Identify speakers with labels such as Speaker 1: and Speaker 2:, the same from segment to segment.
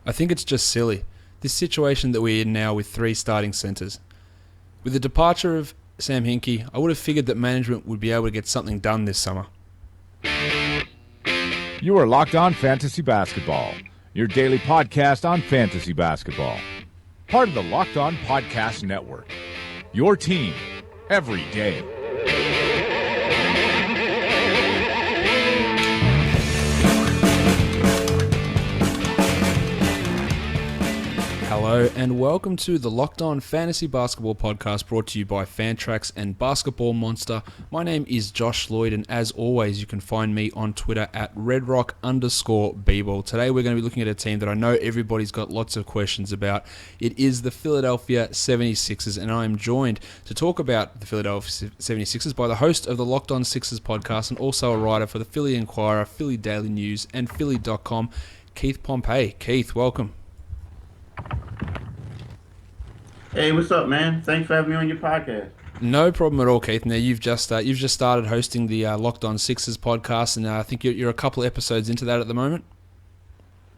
Speaker 1: I think it's just silly. This situation that we're in now with three starting centres. With the departure of Sam Hinkie, I would have figured that management would be able to get something done this summer.
Speaker 2: You are Locked On Fantasy Basketball, your daily podcast on fantasy basketball. Part of the Locked On Podcast Network. Your team every day.
Speaker 1: Hello and welcome to the Locked On Fantasy Basketball Podcast brought to you by Fantrax and Basketball Monster. My name is Josh Lloyd and as always you can find me on Twitter at redrock_bball. Today we're going to be looking at a team that I know everybody's got lots of questions about. It is the Philadelphia 76ers and I am joined to talk about the Philadelphia 76ers by the host of the Locked On Sixers podcast and also a writer for the Philly Inquirer, Philly Daily News and Philly.com, Keith Pompey. Keith, welcome.
Speaker 3: Hey, what's up, man? Thanks for having me on your podcast.
Speaker 1: No problem at all, Keith. Now you've just started hosting the Locked On Sixers podcast, and I think you're a couple of episodes into that at the moment.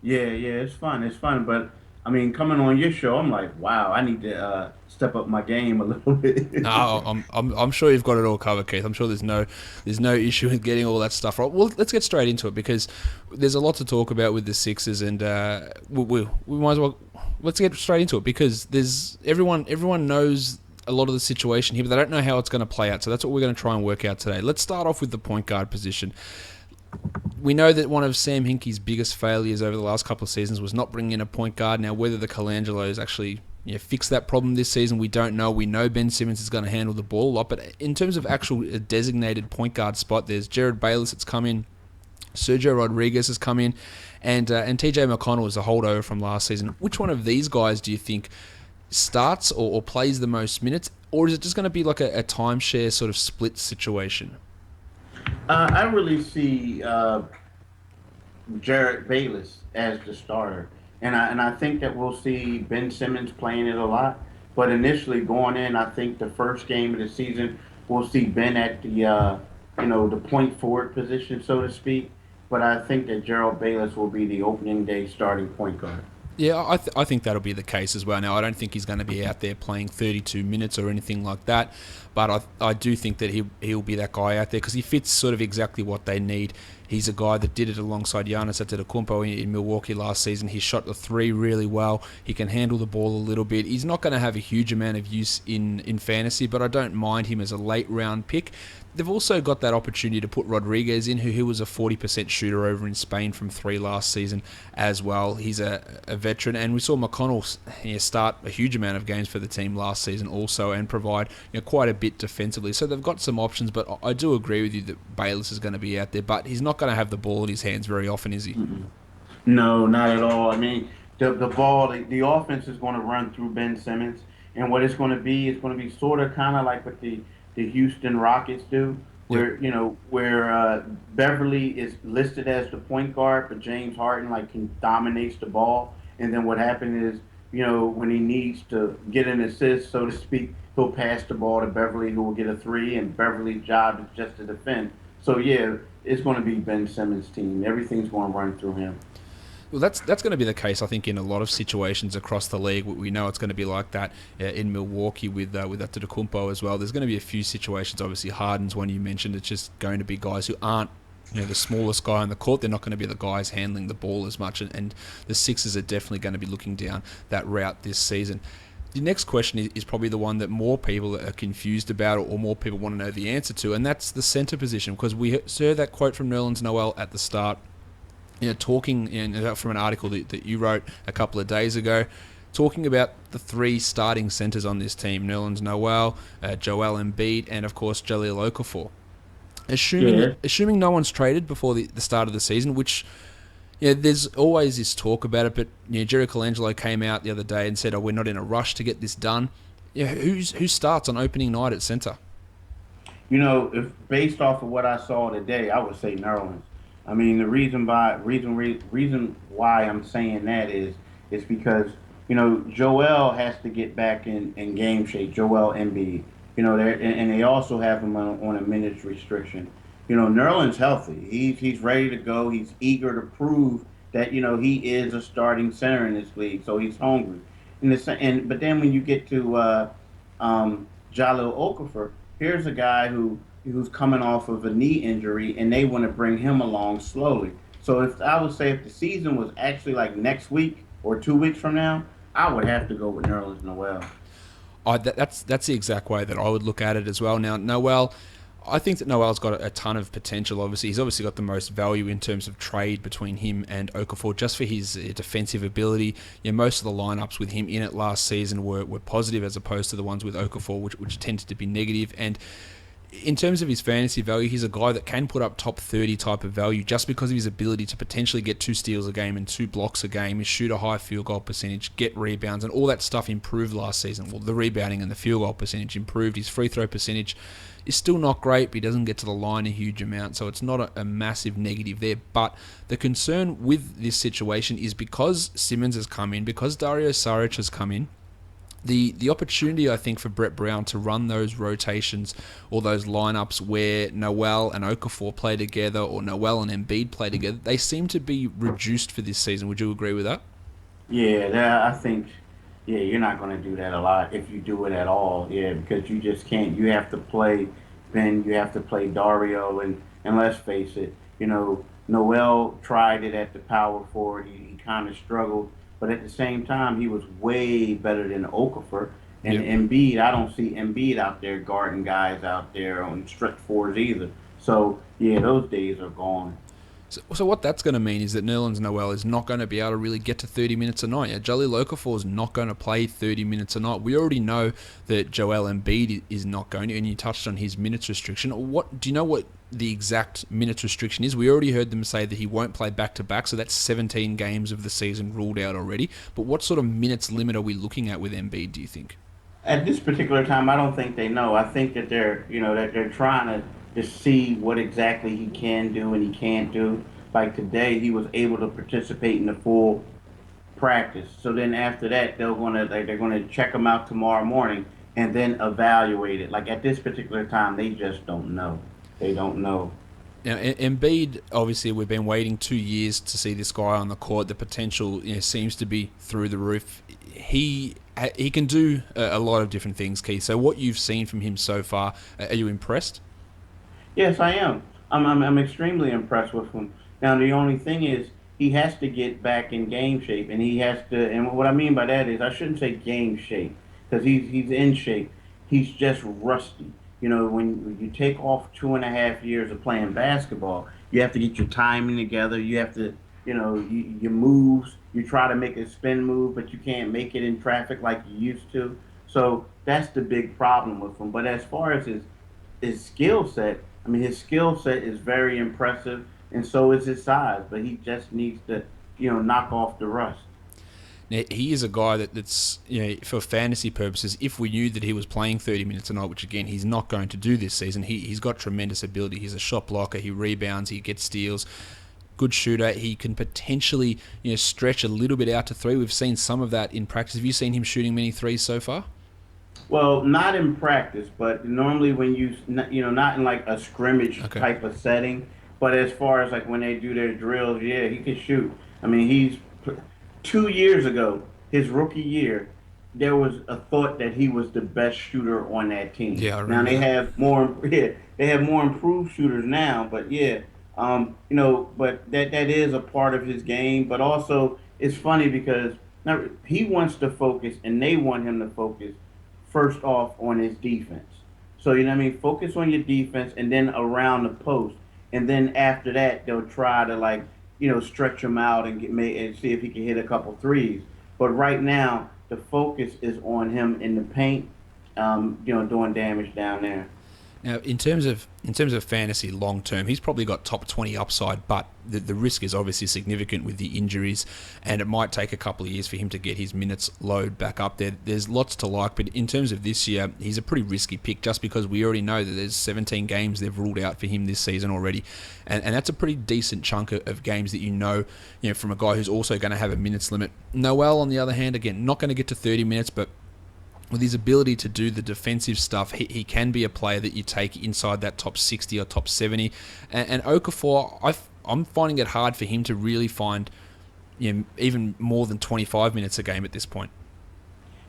Speaker 3: Yeah, it's fun. It's fun, but I mean, coming on your show, I'm like, wow, I need to step up my game a little bit.
Speaker 1: No, I'm sure you've got it all covered, Keith. I'm sure there's no issue with getting all that stuff right. Well, let's get straight into it because there's a lot to talk about with the Sixers, and we might as well. Let's get straight into it because everyone knows a lot of the situation here, but they don't know how it's going to play out. So that's what we're going to try and work out today. Let's start off with the point guard position. We know that one of Sam Hinkie's biggest failures over the last couple of seasons was not bringing in a point guard. Now, whether the Colangelos actually fix that problem this season, we don't know. We know Ben Simmons is going to handle the ball a lot, but in terms of actual designated point guard spot, there's Jared Bayless that's come in, Sergio Rodriguez has come in, and TJ McConnell is a holdover from last season. Which one of these guys do you think starts or plays the most minutes, or is it just going to be like a timeshare sort of split situation?
Speaker 3: I really see Jared Bayless as the starter, and I think that we'll see Ben Simmons playing it a lot. But initially going in, I think the first game of the season we'll see Ben at the the point forward position, so to speak. But I think that Gerald Bayless will be the opening day starting point guard.
Speaker 1: Yeah, I think that'll be the case as well. Now, I don't think he's going to be out there playing 32 minutes or anything like that, but I do think that he'll be that guy out there because he fits sort of exactly what they need. He's a guy that did it alongside Giannis Antetokounmpo in Milwaukee last season. He shot the three really well. He can handle the ball a little bit. He's not going to have a huge amount of use in fantasy, but I don't mind him as a late round pick. They've also got that opportunity to put Rodriguez in, who was a 40% shooter over in Spain from three last season as well. He's a veteran, and we saw McConnell start a huge amount of games for the team last season also and provide quite a bit defensively. So they've got some options, but I do agree with you that Bayless is going to be out there, but he's not going to have the ball in his hands very often, is he?
Speaker 3: Mm-mm. No, not at all. I mean, the ball, the offense is going to run through Ben Simmons, and what it's going to be sort of kind of like what the Houston Rockets do, where Beverly is listed as the point guard, but James Harden dominates the ball, and then what happened is when he needs to get an assist, so to speak, he'll pass the ball to Beverly, who will get a three, and Beverly's job is just to defend. So yeah, it's going to be Ben Simmons' team. Everything's going to run through him.
Speaker 1: Well, that's going to be the case, I think, in a lot of situations across the league. We know it's going to be like that in Milwaukee with Antetokounmpo as well. There's going to be a few situations. Obviously, Harden's one you mentioned. It's just going to be guys who aren't the smallest guy on the court. They're not going to be the guys handling the ball as much. And the Sixers are definitely going to be looking down that route this season. The next question is probably the one that more people are confused about or more people want to know the answer to, and that's the center position, because we heard that quote from Nerlens Noel at the start, talking from an article that you wrote a couple of days ago, talking about the three starting centers on this team: Nerlens Noel, Joel Embiid, and of course Jahlil Okafor. Assuming no one's traded before the start of the season, which there's always this talk about it, but Jerry Colangelo came out the other day and said, we're not in a rush to get this done. Who starts on opening night at center?
Speaker 3: If based off of what I saw today, I would say Nerlens. I mean, the reason why I'm saying that is because Joel has to get back in game shape. Joel Embiid, and they also have him on a minutes restriction. Nerlens healthy. He's ready to go. He's eager to prove that he is a starting center in this league, so he's hungry. But then when you get to Jalil Okafor, here's a guy who's coming off of a knee injury, and they want to bring him along slowly. So if I would say if the season was actually like next week or 2 weeks from now, I would have to go with Nerlens Noel.
Speaker 1: That's the exact way that I would look at it as well. Now, Noel, I think that Noel's got a ton of potential. Obviously, he's obviously got the most value in terms of trade between him and Okafor, just for his defensive ability. Most of the lineups with him in it last season were positive, as opposed to the ones with Okafor, which tended to be negative. And in terms of his fantasy value, he's a guy that can put up top 30 type of value just because of his ability to potentially get 2 steals a game and 2 blocks a game, shoot a high field goal percentage, get rebounds, and all that stuff improved last season. Well, the rebounding and the field goal percentage improved. His free throw percentage is still not great, but he doesn't get to the line a huge amount, so it's not a massive negative there. But the concern with this situation is because Simmons has come in, because Dario Saric has come in, the opportunity, I think, for Brett Brown to run those rotations or those lineups where Noel and Okafor play together or Noel and Embiid play together, they seem to be reduced for this season. Would you agree with that?
Speaker 3: Yeah, I think, yeah, you're not going to do that a lot if you do it at all. Yeah, because you just can't. You have to play Ben, you have to play Dario, and let's face it, Noel tried it at the power forward. He kind of struggled, but at the same time, he was way better than Okafor. And
Speaker 1: Yep.
Speaker 3: Embiid, I don't see Embiid out there guarding guys out there on stretch fours either. So yeah, those days are gone.
Speaker 1: So what that's going to mean is that Nerlens Noel is not going to be able to really get to 30 minutes a night. Jalil Okafor is not going to play 30 minutes a night. We already know that Joel Embiid is not going to, and you touched on his minutes restriction. Do you know what the exact minutes restriction is? We already heard them say that he won't play back-to-back, so that's 17 games of the season ruled out already. But what sort of minutes limit are we looking at with Embiid, do you think?
Speaker 3: At this particular time, I don't think they know. I think that they're trying to see what exactly he can do and he can't do. Like today, he was able to participate in the full practice. So then after that, they're gonna check him out tomorrow morning and then evaluate it. Like at this particular time, they just don't know. They don't know.
Speaker 1: Now, Embiid, obviously, we've been waiting 2 years to see this guy on the court. The potential seems to be through the roof. He can do a lot of different things, Keith. So what you've seen from him so far, are you impressed?
Speaker 3: Yes, I am. I'm extremely impressed with him. Now the only thing is he has to get back in game shape, and he has to. And what I mean by that is I shouldn't say game shape because he's in shape. He's just rusty. When you take off 2.5 years of playing basketball, you have to get your timing together. You have to, your moves. You try to make a spin move, but you can't make it in traffic like you used to. So that's the big problem with him. But as far as his skill set, I mean, his skill set is very impressive, and so is his size. But he just needs to, knock off the rust.
Speaker 1: Now, he is a guy that's, for fantasy purposes, if we knew that he was playing 30 minutes a night, which again, he's not going to do this season, he's got tremendous ability. He's a shot blocker, he rebounds, he gets steals, good shooter. He can potentially, stretch a little bit out to three. We've seen some of that in practice. Have you seen him shooting many threes so far?
Speaker 3: Well, not in practice, but normally when not in like a scrimmage
Speaker 1: Okay.
Speaker 3: type of setting. But as far as like when they do their drills, yeah, he can shoot. I mean, 2 years ago, his rookie year, there was a thought that he was the best shooter on that team.
Speaker 1: Yeah, I
Speaker 3: Now
Speaker 1: remember
Speaker 3: they
Speaker 1: that.
Speaker 3: have more, yeah, they have more improved shooters now, but yeah, but that is a part of his game. But also, it's funny because now he wants to focus, and they want him to focus first off on his defense. So you know what I mean. Focus on your defense, and then around the post, and then after that they'll try to like stretch him out and and see if he can hit a couple threes. But right now the focus is on him in the paint, doing damage down there.
Speaker 1: Now, in terms of fantasy long term, he's probably got top 20 upside, but the risk is obviously significant with the injuries, and it might take a couple of years for him to get his minutes load back up there. There's lots to like, but in terms of this year, he's a pretty risky pick just because we already know that there's 17 games they've ruled out for him this season already, and that's a pretty decent chunk of games that from a guy who's also going to have a minutes limit. Noel, on the other hand, again, not going to get to 30 minutes, but with his ability to do the defensive stuff, he can be a player that you take inside that top 60 or top 70. And Okafor, I'm finding it hard for him to really find even more than 25 minutes a game at this point.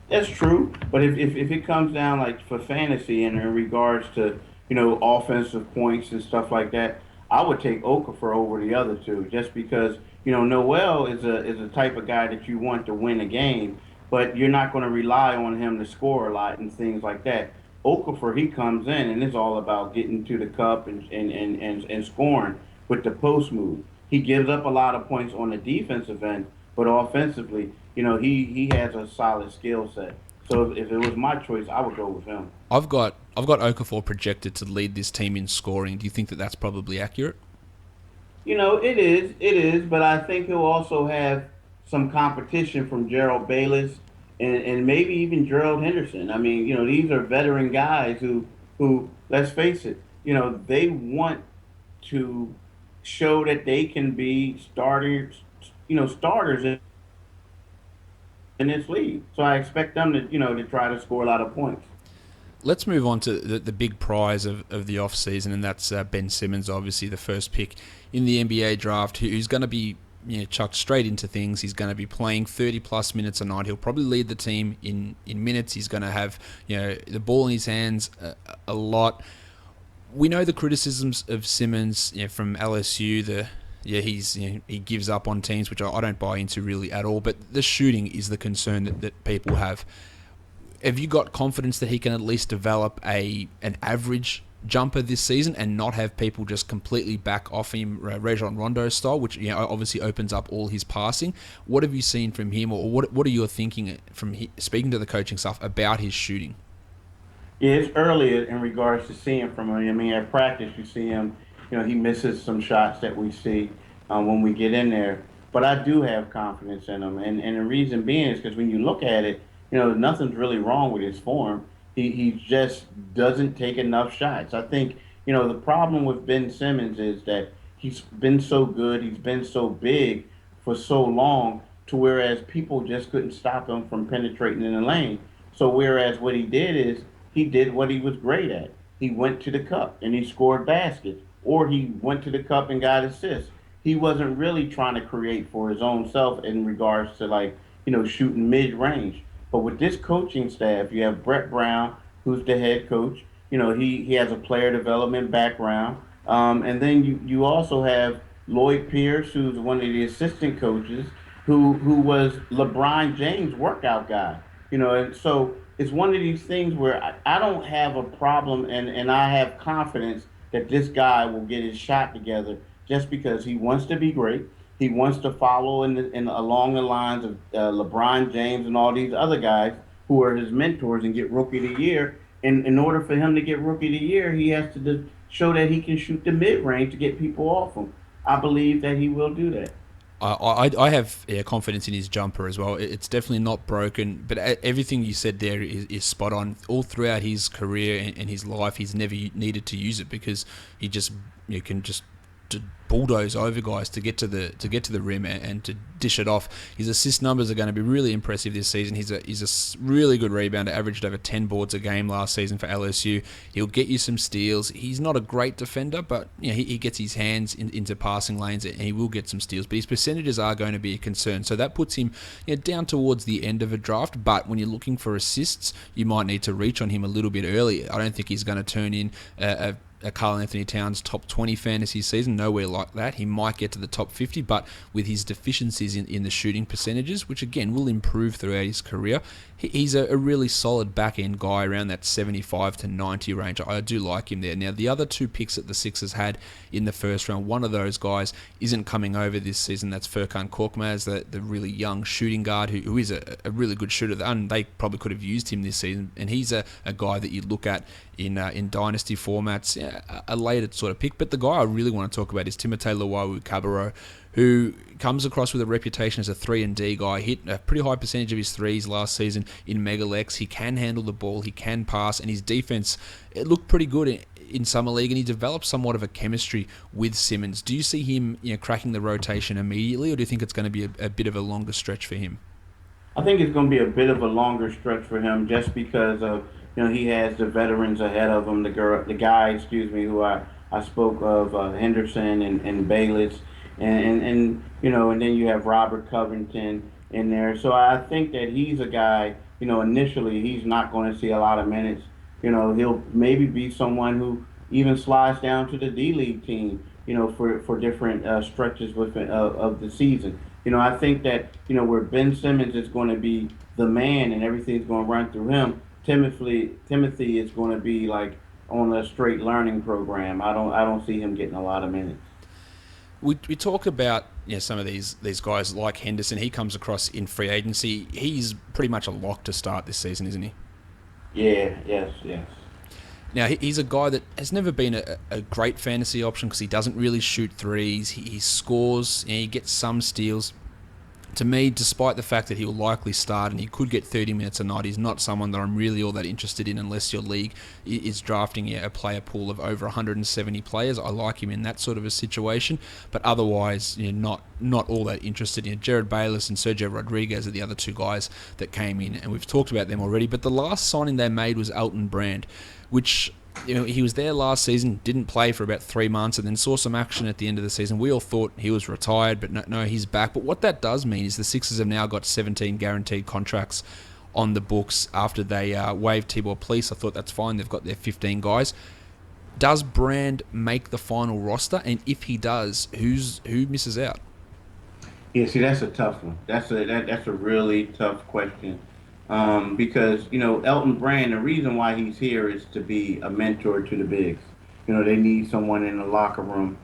Speaker 3: That's true, but if it comes down like for fantasy and in regards to offensive points and stuff like that, I would take Okafor over the other two just because Noel is a type of guy that you want to win a game, but you're not going to rely on him to score a lot and things like that. Okafor, he comes in and it's all about getting to the cup and scoring with the post move. He gives up a lot of points on the defensive end, but offensively, he has a solid skill set. So if it was my choice, I would go with him.
Speaker 1: I've got Okafor projected to lead this team in scoring. Do you think that that's probably accurate?
Speaker 3: It is, but I think he'll also have some competition from Gerald Bayless and maybe even Gerald Henderson. I mean, these are veteran guys who let's face it, they want to show that they can be starters in this league. So I expect them to try to score a lot of points.
Speaker 1: Let's move on to the big prize of the off-season, and that's Ben Simmons, obviously the first pick in the NBA draft, who's going to be chucked straight into things. He's going to be playing 30-plus minutes a night. He'll probably lead the team in minutes. He's going to have the ball in his hands a lot. We know the criticisms of Simmons from LSU, he gives up on teams, which I don't buy into really at all, but the shooting is the concern that people have. Have you got confidence that he can at least develop an average jumper this season and not have people just completely back off him, Rajon Rondo style, which obviously opens up all his passing? What have you seen from him, or what are you thinking from speaking to the coaching staff about his shooting?
Speaker 3: Yeah, it's early in regards to seeing from him. I mean, at practice, you see him, he misses some shots that we see when we get in there. But I do have confidence in him. And the reason being is because when you look at it, nothing's really wrong with his form. He just doesn't take enough shots. I think, the problem with Ben Simmons is that he's been so good, he's been so big for so long, to whereas people just couldn't stop him from penetrating in the lane. So whereas what he did is he did what he was great at. He went to the cup and he scored baskets, or he went to the cup and got assists. He wasn't really trying to create for his own self in regards to shooting mid range. But with this coaching staff, you have Brett Brown, who's the head coach. He has a player development background. And then you also have Lloyd Pierce, who's one of the assistant coaches, who was LeBron James' workout guy. And so it's one of these things where I don't have a problem, and I have confidence that this guy will get his shot together just because he wants to be great. He wants to follow in along the lines of LeBron James and all these other guys who are his mentors and get Rookie of the Year. And in order for him to get Rookie of the Year, he has to show that he can shoot the mid-range to get people off him. I believe that he will do that.
Speaker 1: I have confidence in his jumper as well. It's definitely not broken, but everything you said there is spot on. All throughout his career and his life, he's never needed to use it because he just can just to bulldoze over guys to get to the rim and to dish it off. His assist numbers are going to be really impressive this season. He's a really good rebounder, averaged over 10 boards a game last season for LSU. He'll get you some steals. He's not a great defender, but he gets his hands into passing lanes and he will get some steals. But his percentages are going to be a concern. So that puts him down towards the end of a draft. But when you're looking for assists, you might need to reach on him a little bit earlier. I don't think he's going to turn in a Karl Anthony Towns top 20 fantasy season, nowhere like that. He might get to the top 50, but with his deficiencies in the shooting percentages, which again will improve throughout his career, he's a really solid back-end guy around that 75 to 90 range. I do like him there. Now, the other two picks that the Sixers had in the first round, one of those guys isn't coming over this season. That's Furkan Korkmaz, the really young shooting guard who is a really good shooter, and they probably could have used him this season, and he's a guy that you look at in dynasty formats, a later sort of pick. But the guy I really want to talk about is Timothé Luwawu-Cabarrot, who comes across with a reputation as a 3-and-D guy. Hit a pretty high percentage of his threes last season in Megalex. He can handle the ball, he can pass, and his defense, it looked pretty good in Summer League, and he developed somewhat of a chemistry with Simmons. Do you see him cracking the rotation immediately, or do you think it's going to be a bit of a longer stretch for him?
Speaker 3: I think it's going to be a bit of a longer stretch for him just because of he has the veterans ahead of him, the guy, who I spoke of, Henderson and Bayless. and and then you have Robert Covington in there. So I think that he's a guy. Initially he's not going to see a lot of minutes. He'll maybe be someone who even slides down to the D League team. For different stretches of the season. I think that where Ben Simmons is going to be the man and everything's going to run through him. Timothy is going to be like on a straight learning program. I don't see him getting a lot of minutes.
Speaker 1: We talk about some of these guys like Henderson. He comes across in free agency. He's pretty much a lock to start this season, isn't he?
Speaker 3: Yeah. Yes. Yes.
Speaker 1: Now, he's a guy that has never been a great fantasy option because he doesn't really shoot threes. He scores, he gets some steals. To me, despite the fact that he'll likely start and he could get 30 minutes a night, he's not someone that I'm really all that interested in unless your league is drafting a player pool of over 170 players. I like him in that sort of a situation, but otherwise, not all that interested in. Jared Bayless and Sergio Rodriguez are the other two guys that came in, and we've talked about them already. But the last signing they made was Elton Brand, which he was there last season, didn't play for about 3 months, and then saw some action at the end of the season. We all thought he was retired, but no, he's back. But what that does mean is the Sixers have now got 17 guaranteed contracts on the books after they waived Tibor Police. I thought that's fine. They've got their 15 guys. Does Brand make the final roster? And if he does, who misses out?
Speaker 3: Yeah, see, that's a tough one. That's a really tough question. Because Elton Brand, the reason why he's here is to be a mentor to the bigs. They need someone in the locker room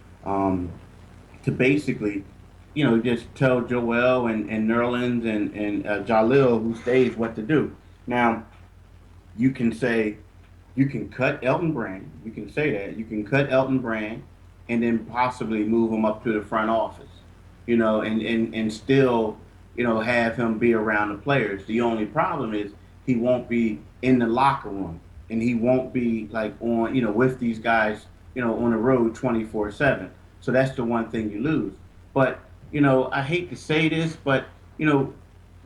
Speaker 3: to basically, just tell Joel and Nerlens and Jalil, who stays, what to do. Now, you can say you can cut Elton Brand. You can say that you can cut Elton Brand, and then possibly move him up to the front office. And still have him be around the players. The only problem is he won't be in the locker room and he won't be like on, with these guys, on the road 24/7. So that's the one thing you lose. But, I hate to say this, but, then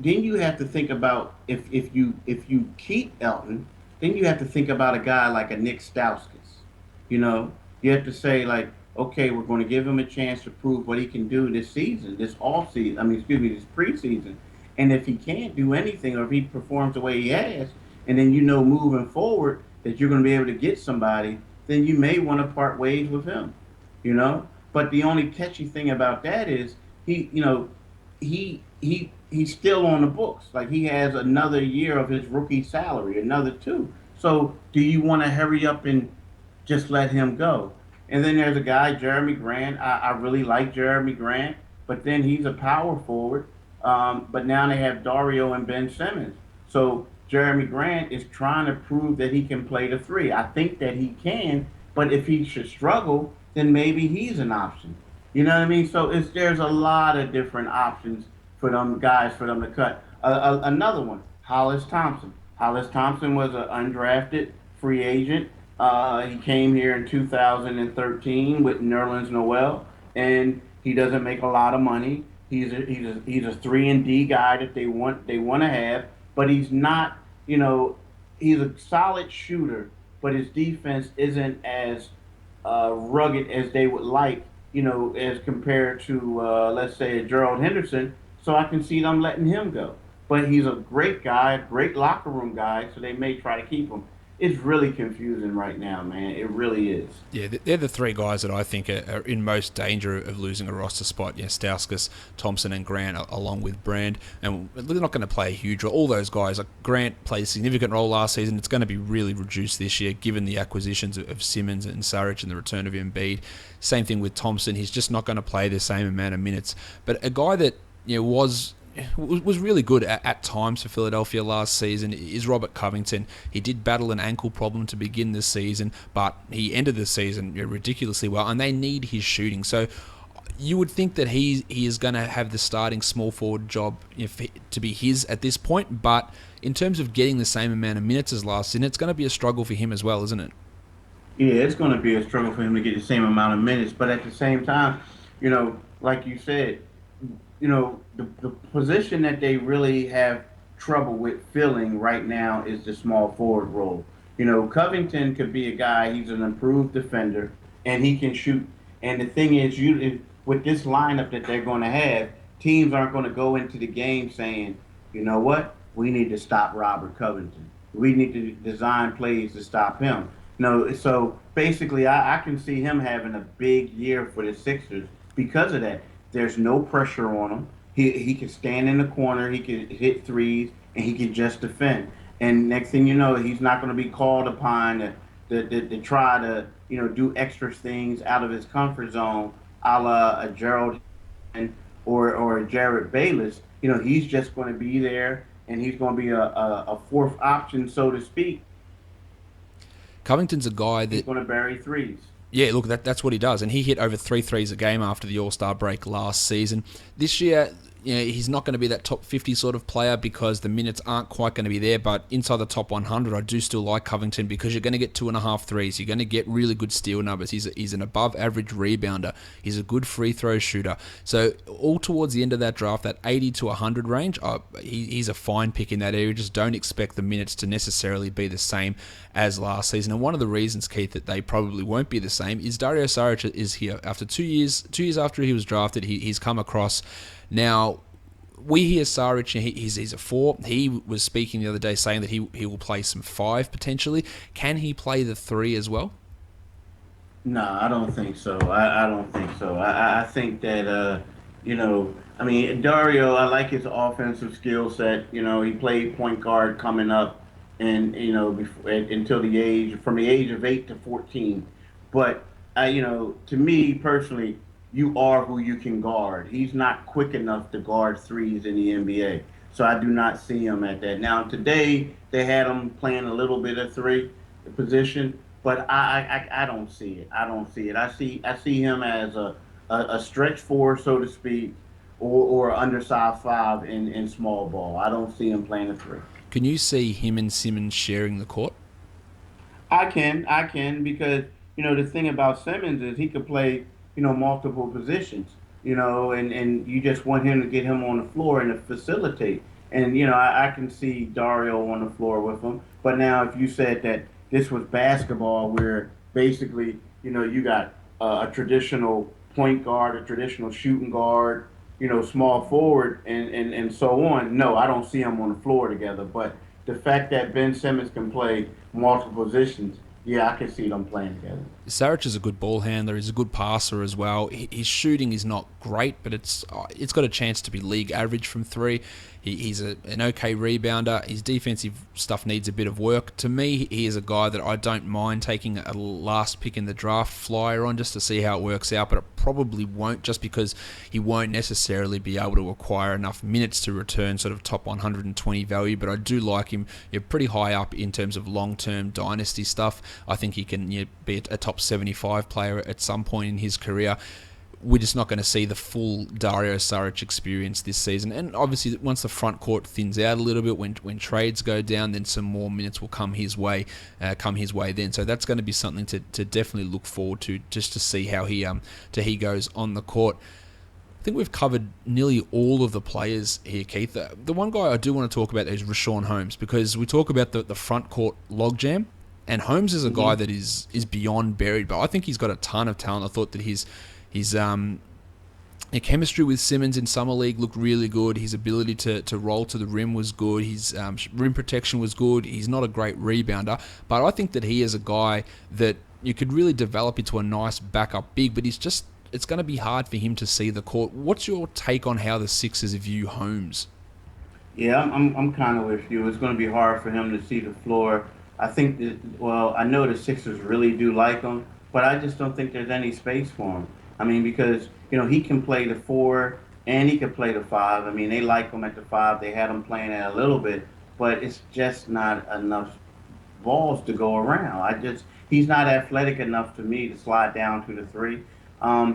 Speaker 3: you have to think about if you keep Elton, then you have to think about a guy like a Nick Stauskas. You have to say like, okay, we're going to give him a chance to prove what he can do this season, this off season. I mean, excuse me, this preseason. And if he can't do anything, or if he performs the way he has, and then moving forward that you're going to be able to get somebody, then you may want to part ways with him. But the only catchy thing about that is he's still on the books. Like he has another year of his rookie salary, another two. So do you want to hurry up and just let him go? And then there's a guy, Jeremy Grant. I really like Jeremy Grant, but then he's a power forward. But now they have Dario and Ben Simmons. So Jeremy Grant is trying to prove that he can play the three. I think that he can, but if he should struggle, then maybe he's an option. You know what I mean? So there's a lot of different options for them guys for them to cut. Another one, Hollis Thompson. Hollis Thompson was an undrafted free agent. He came here in 2013 with Nerlens Noel, and he doesn't make a lot of money. He's a 3-and-D guy that they want to have, but he's not. He's a solid shooter, but his defense isn't as rugged as they would like. As compared to let's say Gerald Henderson. So I can see them letting him go. But he's a great guy, great locker room guy, so they may try to keep him. It's really confusing right now, man. It really is.
Speaker 1: Yeah, they're the three guys that I think are in most danger of losing a roster spot. Stauskas, Thompson, and Grant, along with Brand. And they're not going to play a huge role. All those guys, like Grant played a significant role last season. It's going to be really reduced this year, given the acquisitions of Simmons and Saric and the return of Embiid. Same thing with Thompson. He's just not going to play the same amount of minutes. But a guy that was really good at times for Philadelphia last season is Robert Covington. He did battle an ankle problem to begin this season, but he ended the season ridiculously well, and they need his shooting. So you would think that he is going to have the starting small forward job to be his at this point, but in terms of getting the same amount of minutes as last season, it's going to be a struggle for him as well, isn't it?
Speaker 3: Yeah, it's going to be a struggle for him to get the same amount of minutes, but at the same time, like you said, the position that they really have trouble with filling right now is the small forward role. Covington could be a guy, he's an improved defender, and he can shoot. And the thing is, with this lineup that they're going to have, teams aren't going to go into the game saying, you know what, we need to stop Robert Covington. We need to design plays to stop him. No, so basically, I can see him having a big year for the Sixers because of that. There's no pressure on him. He can stand in the corner, he can hit threes, and he can just defend. And next thing you know, he's not going to be called upon to try to do extra things out of his comfort zone, a la a Gerald or a Jared Bayless. He's just going to be there, and he's going to be a fourth option, so to speak.
Speaker 1: Covington's a guy
Speaker 3: He's
Speaker 1: that,
Speaker 3: going to bury threes.
Speaker 1: yeah, look, that's what he does, and he hit over 3 threes a game after the All-Star break last season. This year, he's not going to be that top 50 sort of player because the minutes aren't quite going to be there, but inside the top 100, I do still like Covington because you're going to get 2.5 threes. You're going to get really good steal numbers. He's an above-average rebounder. He's a good free throw shooter. So all towards the end of that draft, that 80 to 100 range, he's a fine pick in that area. Just don't expect the minutes to necessarily be the same as last season. And one of the reasons, Keith, that they probably won't be the same is Dario Saric is here. After 2 years, 2 years after he was drafted, he's come across. Now, we hear Saric, he's a 4. He was speaking the other day saying that he will play some 5 potentially. Can he play the 3 as well?
Speaker 3: No, I don't think so. I don't think so. I think that, I mean, Dario, I like his offensive skill set. He played point guard coming up and, until from the age of 8 to 14. But, to me personally, you are who you can guard. He's not quick enough to guard threes in the NBA. So I do not see him at that. Now, today, they had him playing a little bit of 3 position, but I don't see it. I don't see it. I see him as a stretch 4, so to speak, or undersized 5 in small ball. I don't see him playing a 3.
Speaker 1: Can you see him and Simmons sharing the court?
Speaker 3: I can because the thing about Simmons is he could play multiple positions, and you just want him to get him on the floor and to facilitate. And I can see Dario on the floor with him. But now, if you said that this was basketball, where basically you got a traditional point guard, a traditional shooting guard, small forward, and so on. No, I don't see them on the floor together. But the fact that Ben Simmons can play multiple positions, yeah, I can see them playing together.
Speaker 1: Saric is a good ball handler. He's a good passer as well. His shooting is not great, but it's got a chance to be league average from 3. He's an okay rebounder. His defensive stuff needs a bit of work. To me, he is a guy that I don't mind taking a last pick in the draft flyer on just to see how it works out, but it probably won't just because he won't necessarily be able to acquire enough minutes to return sort of top 120 value, but I do like him pretty high up in terms of long-term dynasty stuff. I think he can be a top 75 player at some point in his career. We're just not going to see the full Dario Saric experience this season. And obviously, once the front court thins out a little bit, when trades go down, then some more minutes will come his way then. So that's going to be something to definitely look forward to, just to see how he goes on the court. I think we've covered nearly all of the players here, Keith. The one guy I do want to talk about is Richaun Holmes, because we talk about the front court logjam, and Holmes is a guy that is beyond buried, but I think he's got a ton of talent. I thought that his chemistry with Simmons in Summer League looked really good. His ability to roll to the rim was good. His rim protection was good. He's not a great rebounder, but I think that he is a guy that you could really develop into a nice backup big, but it's going to be hard for him to see the court. What's your take on how the Sixers view Holmes?
Speaker 3: Yeah, I'm kind of with you. It's going to be hard for him to see the floor. I think that, well, I know the Sixers really do like him, but I just don't think there's any space for him. I mean, because, he can play the 4 and he can play the 5. I mean, they like him at the 5. They had him playing at a little bit, but it's just not enough balls to go around. He's not athletic enough to me to slide down to the 3. I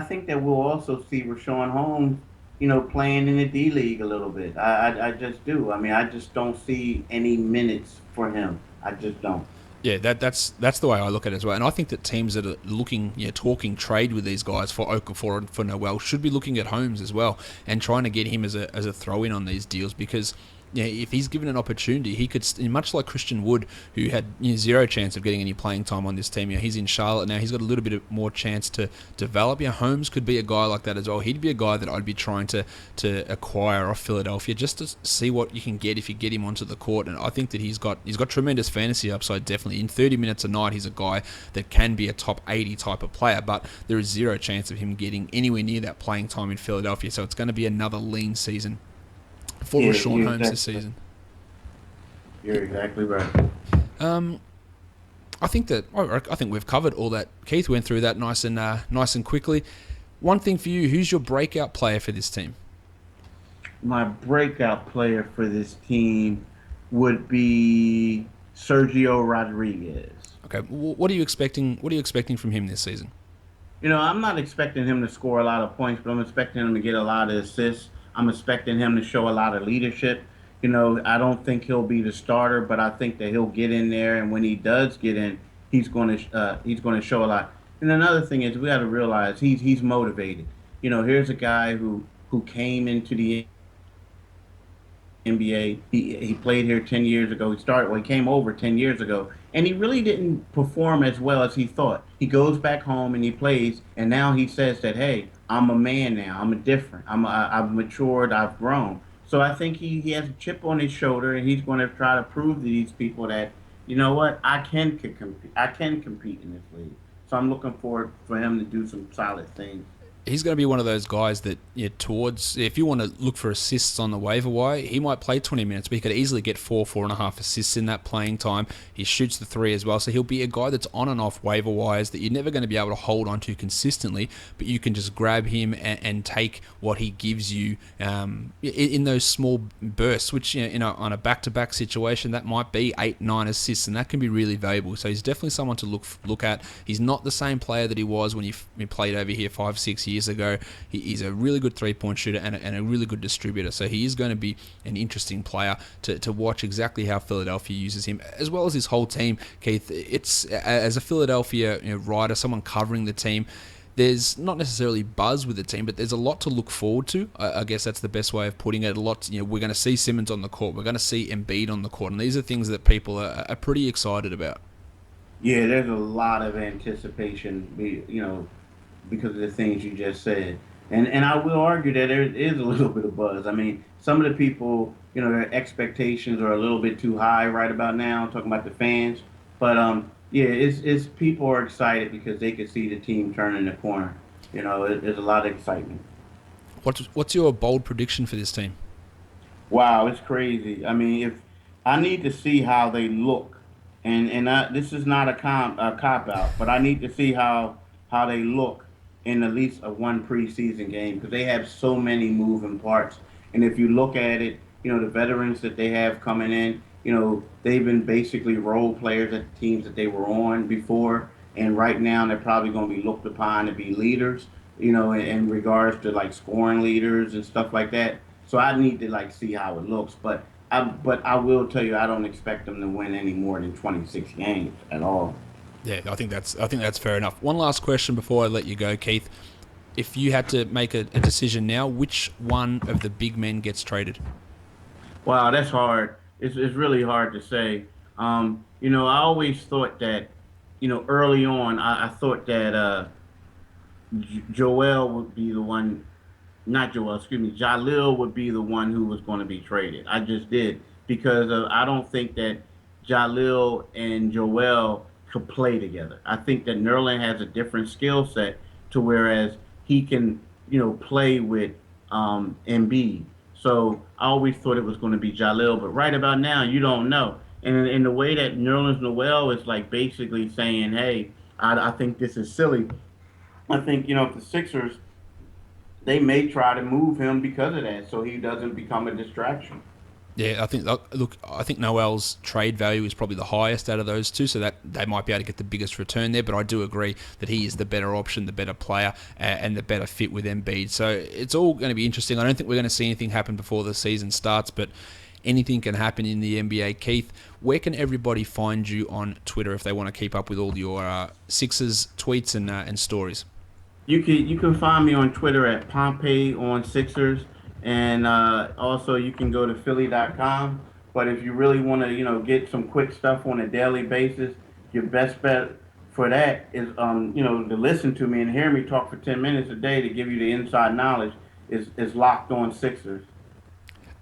Speaker 3: think that we'll also see Richaun Holmes, playing in the D League a little bit. I just do. I mean, I just don't see any minutes for him. I just don't.
Speaker 1: Yeah, that's the way I look at it as well. And I think that teams that are looking, talking trade with these guys for Okafor and for Noel should be looking at Holmes as well and trying to get him as a throw-in on these deals, because yeah, if he's given an opportunity, he could, much like Christian Wood, who had zero chance of getting any playing time on this team. He's in Charlotte now. He's got a little bit more chance to develop. Holmes could be a guy like that as well. He'd be a guy that I'd be trying to acquire off Philadelphia just to see what you can get if you get him onto the court. And I think that he's got tremendous fantasy upside. Definitely in 30 minutes a night, he's a guy that can be a top 80 type of player. But there is zero chance of him getting anywhere near that playing time in Philadelphia. So it's going to be another lean season for Rashawn Holmes this season.
Speaker 3: You're exactly right.
Speaker 1: I think we've covered all that. Keith went through that nice and quickly. One thing for you, who's your breakout player for this team?
Speaker 3: My breakout player for this team would be Sergio Rodriguez.
Speaker 1: Okay, what are you expecting? What are you expecting from him this season?
Speaker 3: I'm not expecting him to score a lot of points, but I'm expecting him to get a lot of assists. I'm expecting him to show a lot of leadership. I don't think he'll be the starter, but I think that he'll get in there, and when he does get in, he's going to show a lot. And another thing is, we got to realize he's motivated. Here's a guy who came into the NBA. He played here 10 years ago. He came over 10 years ago, and he really didn't perform as well as he thought. He goes back home and he plays, and now he says that, hey, I'm a man now. I'm different. I've matured. I've grown. So I think he has a chip on his shoulder, and he's going to try to prove to these people that, what, I can compete. I can compete in this league. So I'm looking forward for him to do some solid things.
Speaker 1: He's going to be one of those guys that, if you want to look for assists on the waiver wire, he might play 20 minutes, but he could easily get 4.5 assists in that playing time. He shoots the three as well, so he'll be a guy that's on and off waiver wires that you're never going to be able to hold on to consistently, but you can just grab him and take what he gives you in those small bursts, which, on a back-to-back situation, that might be 8-9 assists, and that can be really valuable. So he's definitely someone to look at. He's not the same player that he was when he played over here 5-6 years ago. He's a really good three-point shooter and a really good distributor, so he is going to be an interesting player to watch exactly how Philadelphia uses him, as well as his whole team. Keith, it's, as a Philadelphia writer, someone covering the team, there's not necessarily buzz with the team, but there's a lot to look forward to. I guess that's the best way of putting it. We're going to see Simmons on the court, we're going to see Embiid on the court, and these are things that people are pretty excited about.
Speaker 3: Yeah, there's a lot of anticipation, because of the things you just said. And I will argue that there is a little bit of buzz. I mean, some of the people, their expectations are a little bit too high right about now, talking about the fans. But, it's people are excited because they can see the team turning the corner. There's a lot of excitement.
Speaker 1: What's your bold prediction for this team?
Speaker 3: Wow, it's crazy. I mean, if I need to see how they look, and this is not a cop-out, but I need to see how they look in at least one preseason game, because they have so many moving parts. And if you look at it, the veterans that they have coming in, they've been basically role players at the teams that they were on before. And right now they're probably going to be looked upon to be leaders, in regards to like scoring leaders and stuff like that. So I need to see how it looks. But I will tell you, I don't expect them to win any more than 26 games at all.
Speaker 1: Yeah, I think that's fair enough. One last question before I let you go, Keith. If you had to make a decision now, which one of the big men gets traded?
Speaker 3: Wow, that's hard. It's really hard to say. I always thought that, early on, I thought that Joel would be the one, not Joel, excuse me, Jalil would be the one who was going to be traded. I just did, because I don't think that Jalil and Joel could play together. I think that Nerlens has a different skill set, to whereas he can, play with Embiid. So I always thought it was going to be Jalil, but right about now, you don't know. And in the way that Nerlens Noel is basically saying, hey, I think this is silly. I think, if the Sixers, they may try to move him because of that, so he doesn't become a distraction.
Speaker 1: Yeah, I think Noel's trade value is probably the highest out of those two, so that they might be able to get the biggest return there. But I do agree that he is the better option, the better player, and the better fit with Embiid. So it's all going to be interesting. I don't think we're going to see anything happen before the season starts, but anything can happen in the NBA. Keith, where can everybody find you on Twitter if they want to keep up with all your Sixers tweets and stories?
Speaker 3: You can find me on Twitter at Pompey on Sixers. And also you can go to Philly.com. But if you really want to, get some quick stuff on a daily basis, your best bet for that is, to listen to me and hear me talk for 10 minutes a day to give you the inside knowledge is Locked On Sixers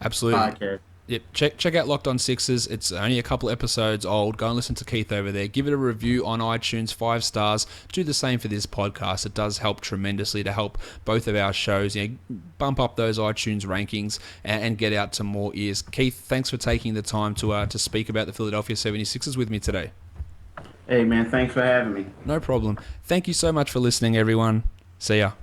Speaker 1: Absolutely.
Speaker 3: podcast.
Speaker 1: Yep, check out Locked On Sixers. It's only a couple episodes old. Go and listen to Keith over there. Give it a review on iTunes, 5 stars. Do the same for this podcast. It does help tremendously to help both of our shows, bump up those iTunes rankings and get out to more ears. Keith, thanks for taking the time to speak about the Philadelphia 76ers with me today.
Speaker 3: Hey, man, thanks for having me.
Speaker 1: No problem. Thank you so much for listening, everyone. See ya.